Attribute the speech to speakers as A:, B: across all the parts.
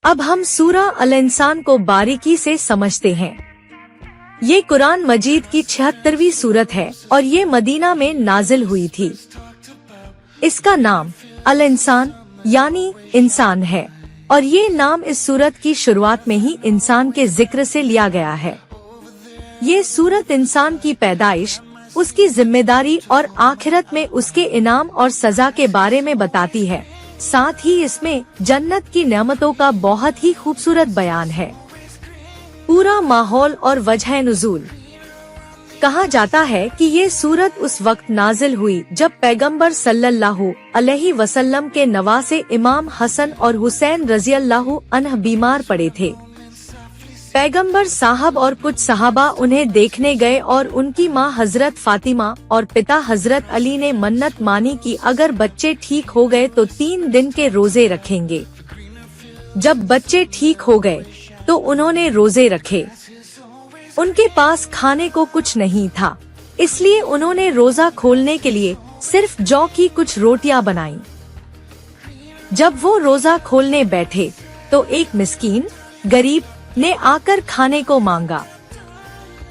A: अब हम सूरा अल इंसान को बारीकी से समझते हैं। ये कुरान मजीद की 76वीं सूरत है और ये मदीना में नाजिल हुई थी। इसका नाम अल इंसान यानी इंसान है और ये नाम इस सूरत की शुरुआत में ही इंसान के जिक्र से लिया गया है। ये सूरत इंसान की पैदाइश, उसकी जिम्मेदारी और आखिरत में उसके इनाम और सजा के बारे में बताती है। साथ ही इसमें जन्नत की नेमतों का बहुत ही खूबसूरत बयान है। पूरा माहौल और वजह नुज़ूल। कहा जाता है कि ये सूरत उस वक्त नाजिल हुई जब पैगंबर सल्लल्लाहु अलैहि वसल्लम के नवासे इमाम हसन और हुसैन रज़ियल्लाहु अन्ह बीमार पड़े थे। पैगंबर साहब और कुछ सहाबा उन्हें देखने गए और उनकी मां हजरत फातिमा और पिता हजरत अली ने मन्नत मानी कि अगर बच्चे ठीक हो गए तो 3 दिन के रोजे रखेंगे। जब बच्चे ठीक हो गए तो उन्होंने रोजे रखे। उनके पास खाने को कुछ नहीं था, इसलिए उन्होंने रोजा खोलने के लिए सिर्फ जौ की कुछ रोटियां बनाई। जब वो रोजा खोलने बैठे तो एक मिस्कीन गरीब ने आकर खाने को मांगा।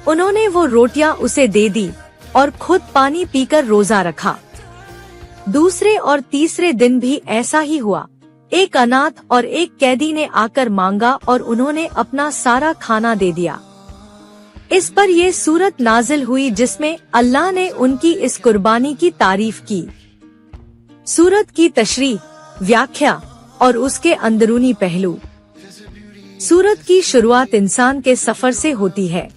A: उन्होंने वो रोटियां उसे दे दी और खुद पानी पीकर रोजा रखा। दूसरे और तीसरे दिन भी ऐसा ही हुआ। एक अनाथ और एक कैदी ने आकर मांगा और उन्होंने अपना सारा खाना दे दिया। इस पर ये सूरत नाजिल हुई जिसमें अल्लाह ने उनकी इस कुर्बानी की तारीफ की। सूरत की तशरीह, व्याख्या और उसके अंदरूनी पहलू। सूरत की शुरुआत इंसान के सफर से होती है।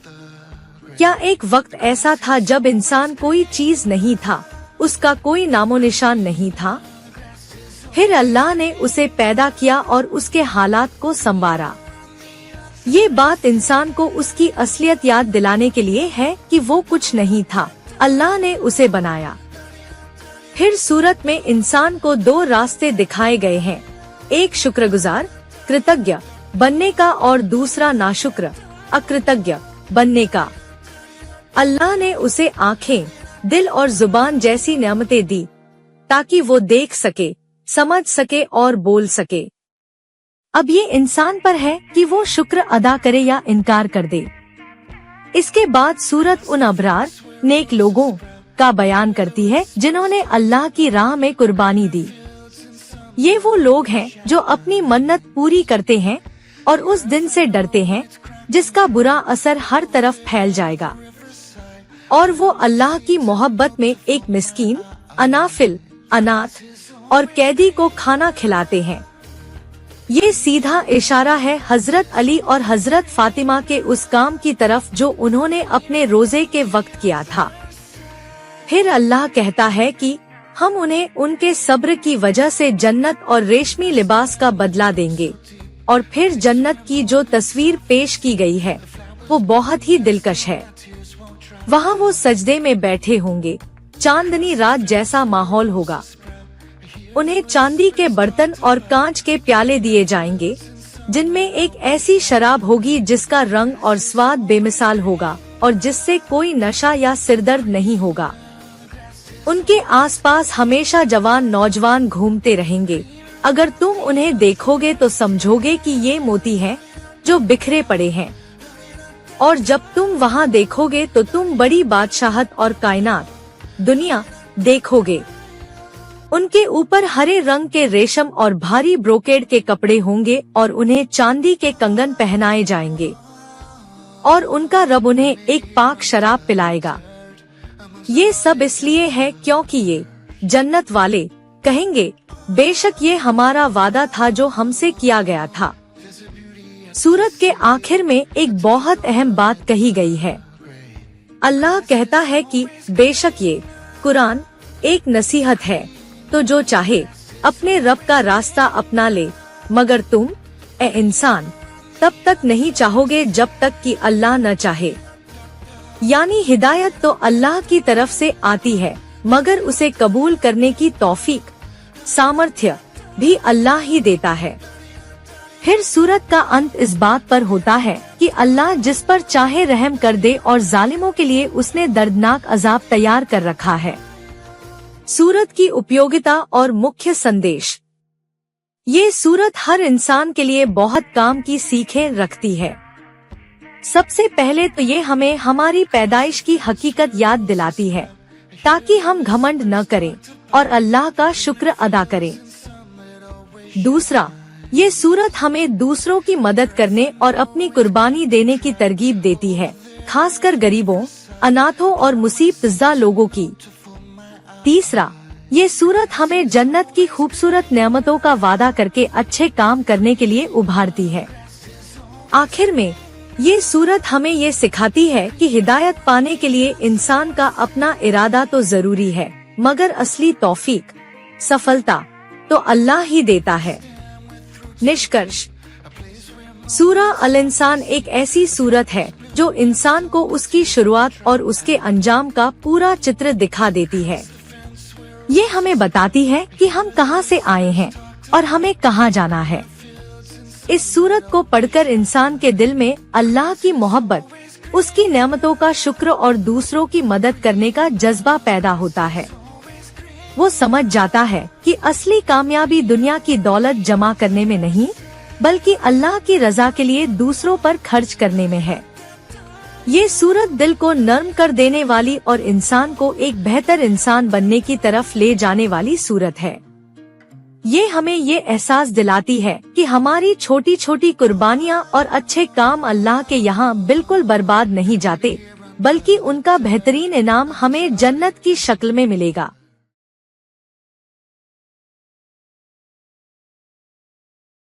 A: क्या एक वक्त ऐसा था जब इंसान कोई चीज नहीं था, उसका कोई नामो निशान नहीं था? फिर अल्लाह ने उसे पैदा किया और उसके हालात को संवारा। ये बात इंसान को उसकी असलियत याद दिलाने के लिए है कि वो कुछ नहीं था, अल्लाह ने उसे बनाया। फिर सूरत में इंसान को 2 रास्ते दिखाए गए हैं, एक शुक्रगुजार कृतज्ञ बनने का और दूसरा नाशुक्र अकृतज्ञ बनने का। अल्लाह ने उसे आँखें, दिल और जुबान जैसी नेमतें दी ताकि वो देख सके, समझ सके और बोल सके। अब ये इंसान पर है कि वो शुक्र अदा करे या इनकार कर दे। इसके बाद सूरत उन अबरार नेक लोगों का बयान करती है जिन्होंने अल्लाह की राह में कुर्बानी दी। ये वो लोग हैं जो अपनी मन्नत पूरी करते हैं और उस दिन से डरते हैं जिसका बुरा असर हर तरफ फैल जाएगा। और वो अल्लाह की मोहब्बत में एक मिस्कीन, अनाफिल, अनाथ और कैदी को खाना खिलाते हैं। ये सीधा इशारा है हजरत अली और हजरत फातिमा के उस काम की तरफ जो उन्होंने अपने रोजे के वक्त किया था। फिर अल्लाह कहता है कि हम उन्हें उनके सब्र की वजह से जन्नत और रेशमी लिबास का बदला देंगे। और फिर जन्नत की जो तस्वीर पेश की गई है वो बहुत ही दिलकश है। वहाँ वो सजदे में बैठे होंगे, चांदनी रात जैसा माहौल होगा। उन्हें चांदी के बर्तन और कांच के प्याले दिए जाएंगे जिनमें एक ऐसी शराब होगी जिसका रंग और स्वाद बेमिसाल होगा और जिससे कोई नशा या सिरदर्द नहीं होगा। उनके आसपास हमेशा जवान नौजवान घूमते रहेंगे। अगर तुम उन्हें देखोगे तो समझोगे कि ये मोती हैं जो बिखरे पड़े हैं, और जब तुम वहाँ देखोगे तो तुम बड़ी बादशाहत और कायनात दुनिया देखोगे। उनके ऊपर हरे रंग के रेशम और भारी ब्रोकेड के कपड़े होंगे और उन्हें चांदी के कंगन पहनाए जाएंगे और उनका रब उन्हें एक पाक शराब पिलाएगा। ये सब इसलिए है क्योंकि ये जन्नत वाले कहेंगे, बेशक ये हमारा वादा था जो हमसे किया गया था। सूरत के आखिर में एक बहुत अहम बात कही गई है। अल्लाह कहता है कि बेशक ये कुरान एक नसीहत है, तो जो चाहे अपने रब का रास्ता अपना ले, मगर तुम ए इंसान तब तक नहीं चाहोगे जब तक कि अल्लाह न चाहे। यानी हिदायत तो अल्लाह की तरफ से आती है, मगर उसे कबूल करने की तौफीक, सामर्थ्य भी अल्लाह ही देता है। फिर सूरत का अंत इस बात पर होता है कि अल्लाह जिस पर चाहे रहम कर दे और जालिमों के लिए उसने दर्दनाक अजाब तैयार कर रखा है। सूरत की उपयोगिता और मुख्य संदेश। ये सूरत हर इंसान के लिए बहुत काम की सीखें रखती है। सबसे पहले तो ये हमें हमारी पैदाइश की हकीकत याद दिलाती है, ताकि हम घमंड न करें और अल्लाह का शुक्र अदा करें। दूसरा, ये सूरत हमें दूसरों की मदद करने और अपनी कुर्बानी देने की तरगीब देती है, खासकर गरीबों, अनाथों और मुसीबतज़दा लोगों की। तीसरा, ये सूरत हमें जन्नत की खूबसूरत नेमतों का वादा करके अच्छे काम करने के लिए उभारती है। आखिर में ये सूरत हमें ये सिखाती है कि हिदायत पाने के लिए इंसान का अपना इरादा तो जरूरी है, मगर असली तौफीक, सफलता तो अल्लाह ही देता है। निष्कर्ष, सूरा अल इंसान एक ऐसी सूरत है जो इंसान को उसकी शुरुआत और उसके अंजाम का पूरा चित्र दिखा देती है। ये हमें बताती है कि हम कहां से आए हैं और हमें कहां जाना है। इस सूरत को पढ़कर इंसान के दिल में अल्लाह की मोहब्बत, उसकी नेमतों का शुक्र और दूसरों की मदद करने का जज्बा पैदा होता है। वो समझ जाता है कि असली कामयाबी दुनिया की दौलत जमा करने में नहीं, बल्कि अल्लाह की रजा के लिए दूसरों पर खर्च करने में है। ये सूरत दिल को नर्म कर देने वाली और इंसान को एक बेहतर इंसान बनने की तरफ ले जाने वाली सूरत है। ये हमें ये एहसास दिलाती है कि हमारी छोटी छोटी कुर्बानियां और अच्छे काम अल्लाह के यहाँ बिल्कुल बर्बाद नहीं जाते, बल्कि उनका बेहतरीन इनाम हमें जन्नत की शक्ल में मिलेगा।